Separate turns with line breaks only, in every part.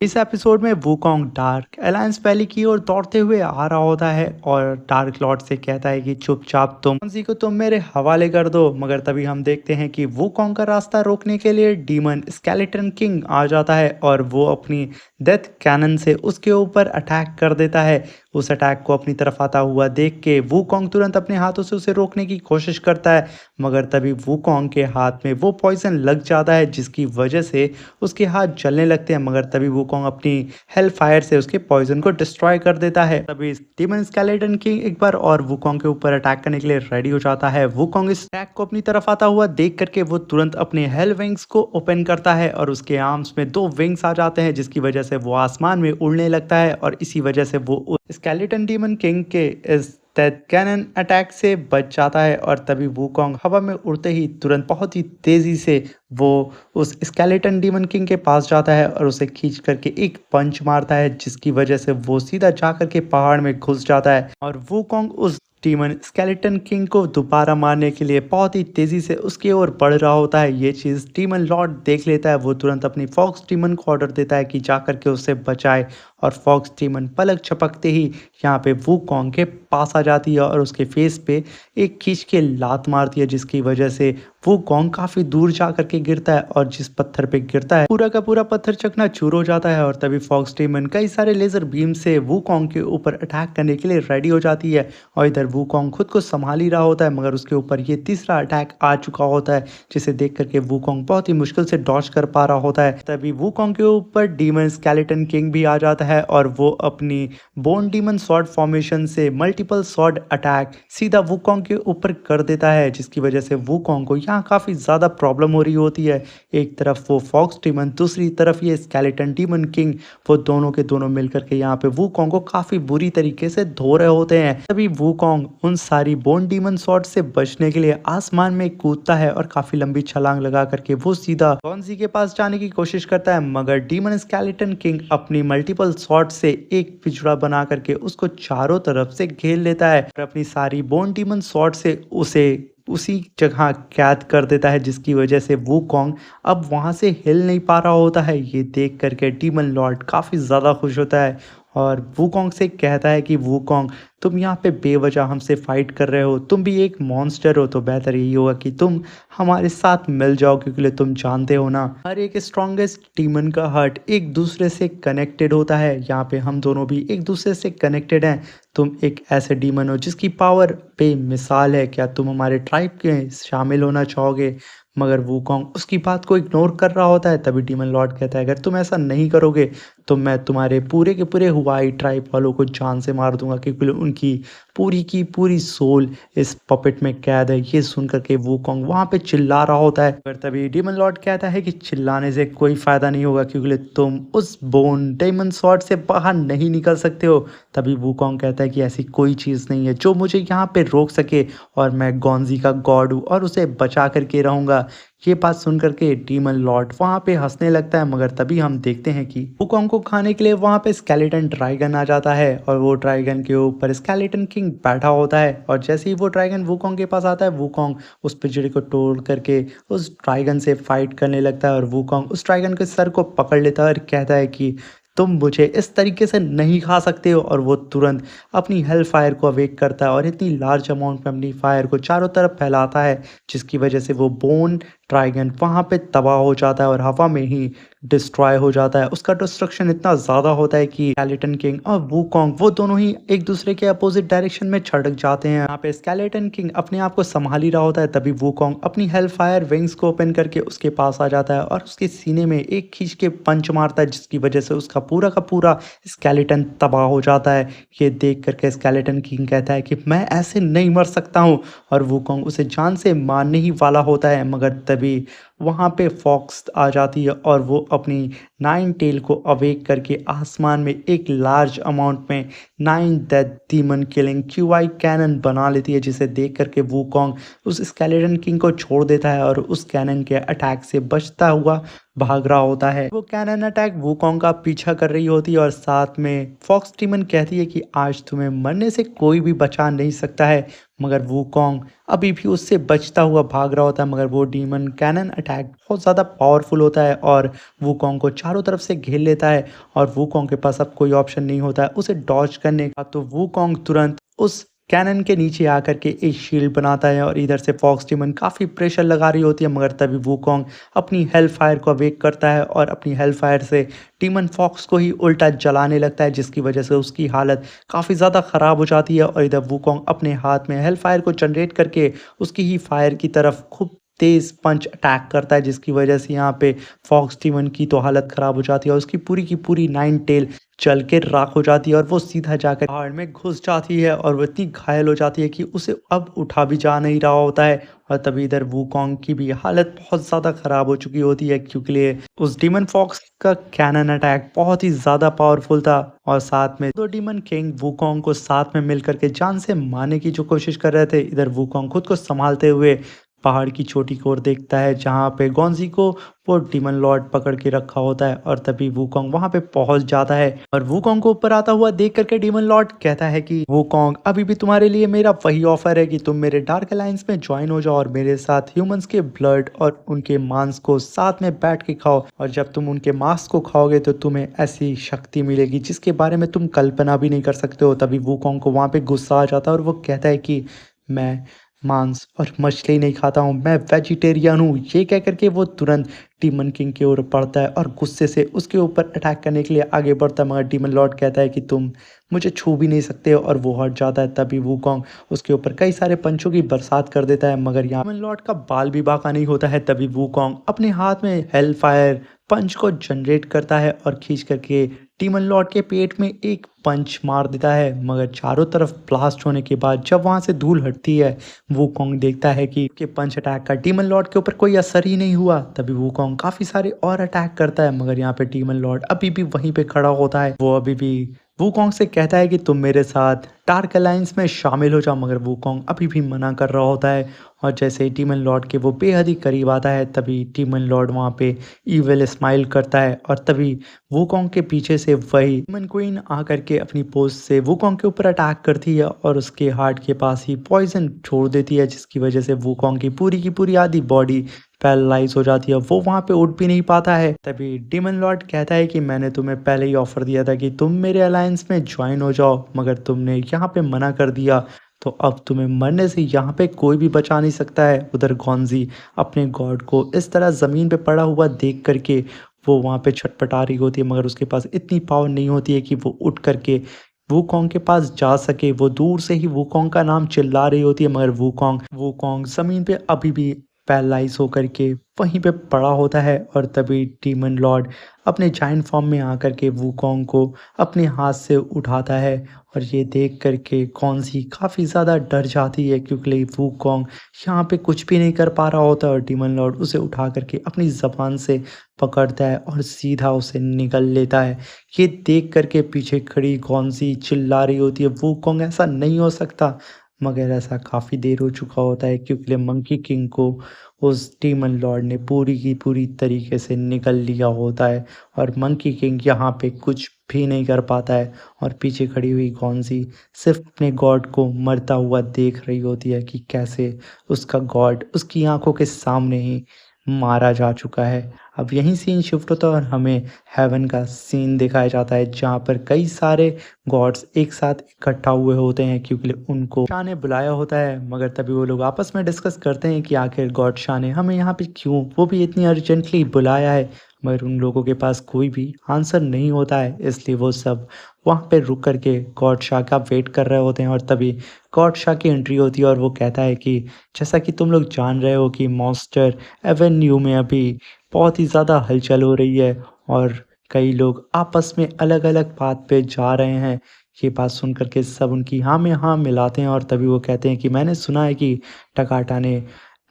इस एपिसोड में Wukong dark alliance valley की ओर दौड़ते हुए आ रहा होता है और डार्क लॉर्ड से कहता है कि चुपचाप तुम मेरे हवाले कर दो। मगर तभी हम देखते हैं कि वूकोंग का रास्ता रोकने के लिए डीमन स्केलेटन किंग आ जाता है और वो अपनी डेथ कैनन से उसके ऊपर अटैक कर देता है। उस अटैक को अपनी तरफ आता हुआ देख के वूकोंग तुरंत अपने हाथों से उसे रोकने की कोशिश करता है, मगर तभी वूकोंग के हाथ में वो पॉइजन लग जाता है जिसकी वजह से उसके हाथ जलने लगते हैं। मगर तभी वूकोंग अपनी हेल फायर से उसके पॉइजन को डिस्ट्रॉय कर देता है। तभी डीमन स्केलेटन किंग एक बार और वूकोंग के ऊपर अटैक करने के लिए रेडी हो जाता है। वूकोंग इस अटैक को अपनी तरफ आता हुआ देख करके वो तुरंत अपने हेल विंग्स को ओपन करता है और उसके आर्म्स में दो विंग्स आ जाते हैं जिसकी वजह से वो आसमान में उड़ने लगता है और इसी वजह से वो स्केलेटन डीमन किंग के इस डेथ कैनन अटैक से बच जाता है। और तभी वूकोंग हवा में उड़ते ही तुरंत बहुत ही तेजी से वो उस स्केलेटन डीमन किंग के पास जाता है और उसे खींच करके एक पंच मारता है जिसकी वजह से वो सीधा जा करके पहाड़ में घुस जाता है। और वूकोंग उस डीमन स्केलेटन किंग को दोबारा मारने के लिए बहुत ही तेजी से उसकी ओर बढ़ रहा होता है। ये चीज डीमन लॉर्ड देख लेता है। वो तुरंत अपनी फॉक्स डीमन को ऑर्डर देता है कि जा करके उसे बचाए और फॉक्स डीमन पलक झपकते ही यहाँ पे वूकोंग के पास आ जाती है और उसके फेस पे एक खींच के लात मारती है जिसकी वजह से वूकोंग काफी दूर जा करके गिरता है और जिस पत्थर पे गिरता है पूरा का पूरा पत्थर चकनाचूर हो जाता है। और तभी फॉक्स डीमन कई सारे लेजर बीम से वूकोंग के ऊपर अटैक करने के लिए रेडी हो जाती है और इधर वूकोंग खुद को संभाल ही रहा होता है, मगर उसके ऊपर ये तीसरा अटैक आ चुका होता है जिसे देख करके वूकोंग बहुत ही मुश्किल से डॉज कर पा रहा होता है। तभी वूकोंग के ऊपर डीमन स्केलेटन किंग भी आ जाता है और वो अपनी बोन डीमन स्वॉर्ड फॉर्मेशन से मल्टीपल स्वॉर्ड अटैक सीधा वूकोंग के ऊपर कर देता है जिसकी वजह से वूकोंग को यहाँ काफी ज्यादा प्रॉब्लम हो रही होती है। एक तरफ वो फॉक्स डीमन, दूसरी तरफ ये स्केलेटन डीमन किंग, वो दोनों के दोनों मिलकर के यहाँ पे वूकोंग को काफी बुरी तरीके से धो रहे होते हैं। तभी वूकोंग उन सारी बोन डीमन स्वॉर्ड से बचने के लिए आसमान में कूदता है और काफी लंबी छलांग लगा करके वो सीधा गॉन्जी के पास जाने की कोशिश करता है, मगर डीमन स्केलेटन किंग अपनी मल्टीपल स्वॉर्ड से एक पिंजरा बना करके उसको चारों तरफ से घेर लेता है और अपनी सारी बोन डीमन स्वॉर्ड से उसे उसी जगह कैद कर देता है जिसकी वजह से वूकोंग अब वहां से हिल नहीं पा रहा होता है। ये देख करके डीमन लॉर्ड काफी ज्यादा खुश होता है और वूकोंग से कहता है कि वूकोंग, तुम यहाँ पे बेवजह हमसे फाइट कर रहे हो, तुम भी एक मॉन्स्टर हो, तो बेहतर यही होगा कि तुम हमारे साथ मिल जाओ क्योंकि तुम जानते हो ना हर एक स्ट्रॉन्गेस्ट डीमन का हार्ट एक दूसरे से कनेक्टेड होता है। यहाँ पे हम दोनों भी एक दूसरे से कनेक्टेड हैं। तुम एक ऐसे डीमन हो जिसकी पावर बेमिसाल है, क्या तुम हमारे ट्राइब के शामिल होना चाहोगे? मगर वूकोंग उसकी बात को इग्नोर कर रहा होता है। तभी डीमन लॉर्ड कहता है अगर तुम ऐसा नहीं करोगे तो मैं तुम्हारे पूरे के पूरे हुआई ट्राइब वालों को जान से मार दूंगा क्योंकि उनकी पूरी की पूरी सोल इस पपेट में कैद है। ये सुनकर के वूकोंग वहां पे चिल्ला रहा होता है, पर तभी डीमन लॉर्ड कहता है कि चिल्लाने से कोई फायदा नहीं होगा क्योंकि तुम उस बोन डेमन स्वॉर्ड से बाहर नहीं निकल सकते हो। तभी वूकोंग कहता है कि ऐसी कोई चीज नहीं है जो मुझे यहाँ पे रोक सके और मैं गॉन्जी का गॉड हूँ और उसे बचा करके रहूंगा। ये बात सुन करके डीमन लॉर्ड वहां पे हंसने लगता है, मगर तभी हम देखते हैं कि वूकोंग को खाने के लिए वहां पे स्केलेटन ड्रैगन आ जाता है और वो ड्रैगन के ऊपर स्केलेटन किंग बैठा होता है और जैसे ही वो ड्रैगन वूकोंग के पास आता है वूकोंग उस पिंजरे को तोड़ करके उस ड्रैगन से फाइट करने लगता है और वूकोंग उस ड्रैगन के सर को पकड़ लेता है और कहता है कि तुम मुझे इस तरीके से नहीं खा सकते हो। और वो तुरंत अपनी हेल फायर को अवेक करता है और इतनी लार्ज अमाउंट में अपनी फायर को चारों तरफ फैलाता है जिसकी वजह से वो बोन ड्रैगन वहां पे तबाह हो जाता है और हवा में ही डिस्ट्रॉय हो जाता है। उसका डिस्ट्रक्शन इतना ज्यादा होता है कि स्केलेटन किंग और वूकोंग वो दोनों ही एक दूसरे के अपोजिट डायरेक्शन में छटक जाते हैं। यहाँ पे स्केलेटन किंग अपने आप को संभाल ही रहा होता है, तभी वूकोंग अपनी हेल फायर विंग्स को ओपन करके उसके पास आ जाता है और उसके सीने में एक खींच के पंच मारता है जिसकी वजह से उसका पूरा का पूरा स्केलेटन तबाह हो जाता है। ये देख करके स्केलेटन किंग कहता है कि मैं ऐसे नहीं मर सकता हूँ और वूकोंग उसे जान से मारने ही वाला होता है, मगर तभी वहां पे फॉक्स आ जाती है और वो अपनी नाइन टेल को अवेक करके आसमान में एक लार्ज अमाउंट में nine death demon killing qi cannon बना लेती है जिसे देख करके वूकोंग उस स्केलेटन किंग को छोड़ देता है और उस कैनन के अटैक से बचता हुआ भाग रहा होता है। वो कैनन अटैक वूकोंग का पीछा कर रही होती है और साथ में फॉक्स डीमन कहती है कि आज तुम्हें मरने से कोई भी बचा नहीं सकता है, मगर वूकोंग अभी भी उससे बचता हुआ भाग रहा होता है। मगर वो डीमन कैनन अटैक बहुत ज़्यादा पावरफुल होता है और वूकोंग को चारों तरफ से घेर लेता है और वूकोंग के पास अब कोई ऑप्शन नहीं होता है उसे डॉज करने का। तो वूकोंग तुरंत उस कैनन के नीचे आकर के एक शील्ड बनाता है और इधर से फॉक्स टीमन काफ़ी प्रेशर लगा रही होती है, मगर तभी वूकोंग अपनी हेल फायर को अवेक करता है और अपनी हेल फायर से टीमन फॉक्स को ही उल्टा जलाने लगता है, जिसकी वजह से उसकी हालत काफ़ी ज़्यादा ख़राब हो जाती है। और इधर वूकोंग अपने हाथ में हेल फायर को जनरेट करके उसकी ही फायर की तरफ खूब तेज पंच अटैक करता है, जिसकी वजह से यहाँ पे फॉक्स टीमन की तो हालत ख़राब हो जाती है और उसकी पूरी की पूरी नाइन टेल जल के राख हो जाती है और वो सीधा जाकर पहाड़ में घुस जाती है और वो इतनी घायल हो जाती है कि उसे अब उठा भी जा नहीं रहा होता है। और तभी इधर वूकोंग की भी हालत बहुत ज़्यादा ख़राब हो चुकी होती है, क्योंकि उस डीमन फॉक्स का कैनन अटैक बहुत ही ज़्यादा पावरफुल था और साथ में दो डीमन किंग वूकोंग को साथ में मिलकर के जान से मारने की जो कोशिश कर रहे थे। इधर वूकोंग खुद को संभालते हुए पहाड़ की चोटी की ओर देखता है, जहाँ पे गोंजी को वो डीमन लॉर्ड पकड़ के रखा होता है और तभी वूकोंग वहां पे पहुंच जाता है और वूकोंग को ऊपर आता हुआ देख करके डीमन लॉर्ड कहता है कि वूकोंग, अभी भी तुम्हारे लिए मेरा वही ऑफर है कि तुम मेरे डार्क अलायंस में ज्वाइन हो जाओ और मेरे साथ ह्यूमंस के ब्लड और उनके मांस को साथ में बैठ के खाओ, और जब तुम उनके मांस को खाओगे तो तुम्हें ऐसी शक्ति मिलेगी जिसके बारे में तुम कल्पना भी नहीं कर सकते हो। तभी वूकोंग को वहां पे गुस्सा आ जाता है और वो कहता है कि मैं मांस और मछली नहीं खाता हूँ, मैं वेजिटेरियन हूँ। ये कह करके वो तुरंत डीमन किंग की ओर बढ़ता है और गुस्से से उसके ऊपर अटैक करने के लिए आगे बढ़ता है, मगर डीमन लॉर्ड कहता है कि तुम मुझे छू भी नहीं सकते हो और वो हट जाता है। तभी वूकोंग उसके ऊपर कई सारे पंचों की बरसात कर देता है, मगर यहाँ डीमन लॉर्ड का बाल भी बाका नहीं होता है। तभी वूकोंग अपने हाथ में हेल फायर पंच को जनरेट करता है और खींच करके डीमन लॉर्ड के पेट में एक पंच मार देता है, मगर चारों तरफ ब्लास्ट होने के बाद जब वहां से धूल हटती है, वूकोंग देखता है कि के पंच अटैक का डीमन लॉर्ड के ऊपर कोई असर ही नहीं हुआ। तभी वूकोंग काफी सारे और अटैक करता है, मगर यहाँ पे डीमन लॉर्ड अभी भी वहीं पे खड़ा होता है। वो अभी भी वूकोंग से कहता है कि तुम मेरे साथ डार्क अलायंस में शामिल हो जाओ, मगर वूकोंग अभी भी मना कर रहा होता है। और जैसे ही डीमन लॉर्ड के वो बेहद ही करीब आता है, तभी डीमन लॉर्ड वहाँ पे इविल स्माइल करता है और तभी वूकोंग के पीछे से वही डीमन क्वीन आकर के अपनी पोज से वूकोंग के ऊपर अटैक करती है और उसके हार्ट के पास ही पॉइजन छोड़ देती है, जिसकी वजह से वूकोंग की पूरी आधी बॉडी पैरालाइज हो जाती है। वो वहां पे उठ भी नहीं पाता है। तभी डीमन लॉर्ड कहता है कि मैंने तुम्हें पहले ही ऑफर दिया था कि तुम मेरे अलायंस में ज्वाइन हो जाओ, मगर तुमने यहाँ पे मना कर दिया, तो अब तुम्हें मरने से यहाँ पे कोई भी बचा नहीं सकता है। उधर गोंजी अपने गॉड को इस तरह जमीन पे पड़ा हुआ देख करके वो वहाँ पे छटपटा रही होती है, मगर उसके पास इतनी पावर नहीं होती है कि वो उठ करके वूकोंग के पास जा सके। वो दूर से ही वूकोंग का नाम चिल्ला रही होती है, मगर वूकोंग जमीन पे अभी भी पैरालाइज होकर के वहीं पे पड़ा होता है। और तभी डीमन लॉर्ड अपने जायंट फॉर्म में आकर के वूकोंग को अपने हाथ से उठाता है और ये देख करके कौनसी काफ़ी ज़्यादा डर जाती है, क्योंकि वूकोंग यहाँ पे कुछ भी नहीं कर पा रहा होता और डीमन लॉर्ड उसे उठा करके अपनी ज़बान से पकड़ता है और सीधा उसे निगल लेता है। ये देख करके पीछे खड़ी कौनसी चिल्ला रही होती है, वूकोंग ऐसा नहीं हो सकता, मगर ऐसा काफ़ी देर हो चुका होता है, क्योंकि मंकी किंग को उस डीमन लॉर्ड ने पूरी की पूरी तरीके से निगल लिया होता है और मंकी किंग यहाँ पे कुछ भी नहीं कर पाता है। और पीछे खड़ी हुई गोंजी सिर्फ अपने गॉड को मरता हुआ देख रही होती है कि कैसे उसका गॉड उसकी आंखों के सामने ही मारा जा चुका है। अब यहीं सीन शिफ्ट होता है और हमें हेवन का सीन दिखाया जाता है, जहाँ पर कई सारे गॉड्स एक साथ इकट्ठा हुए होते हैं, क्योंकि उनको शाह ने बुलाया होता है। मगर तभी वो लोग आपस में डिस्कस करते हैं कि आखिर गॉड शाह ने हमें यहाँ पे क्यों वो भी इतनी अर्जेंटली बुलाया है, मगर उन लोगों के पास कोई भी आंसर नहीं होता है। इसलिए वो सब वहाँ पे रुक करके गॉड शाह का वेट कर रहे होते हैं और तभी गॉड शाह की एंट्री होती है और वो कहता है कि जैसा कि तुम लोग जान रहे हो कि मॉन्स्टर एवेन्यू में अभी बहुत ही ज़्यादा हलचल हो रही है और कई लोग आपस में अलग अलग बात पे जा रहे हैं। ये बात सुन करके सब उनकी हाँ में हाँ मिलाते हैं और तभी वो कहते हैं कि मैंने सुना है कि टकाटा ने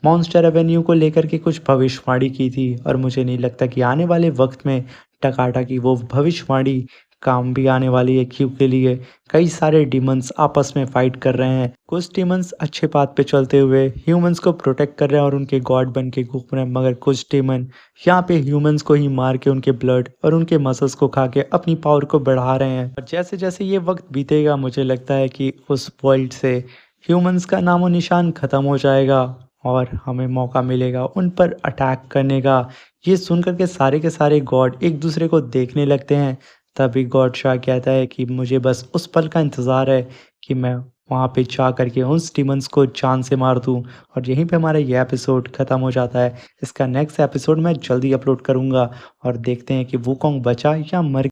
मॉन्स्टर एवेन्यू को लेकर के कुछ भविष्यवाणी की थी, और मुझे नहीं लगता कि आने वाले वक्त में टकाटा की वो भविष्यवाणी काम भी आने वाली है, क्योंकि लिए कई सारे डीमंस आपस में फाइट कर रहे हैं। कुछ डीमंस अच्छे बात पे चलते हुए ह्यूमंस को प्रोटेक्ट कर रहे हैं और उनके गॉड बन के घूम रहे हैं, मगर कुछ डीमन यहाँ पे ह्यूमंस को ही मार के उनके ब्लड और उनके मसल्स को खा के अपनी पावर को बढ़ा रहे हैं। और जैसे जैसे ये वक्त बीतेगा, मुझे लगता है कि उस वर्ल्ड से ह्यूमंस का नामो निशान खत्म हो जाएगा और हमें मौका मिलेगा उन पर अटैक करने का। ये सुनकर के सारे गॉड एक दूसरे को देखने लगते हैं। तभी गॉड शाह कहता है कि मुझे बस उस पल का इंतज़ार है कि मैं वहाँ पे जा कर के उन डीमन्स को जान से मार दूँ। और यहीं पे हमारा ये एपिसोड ख़त्म हो जाता है। इसका नेक्स्ट एपिसोड मैं जल्दी अपलोड करूँगा और देखते हैं कि वुकोंग बचा या मर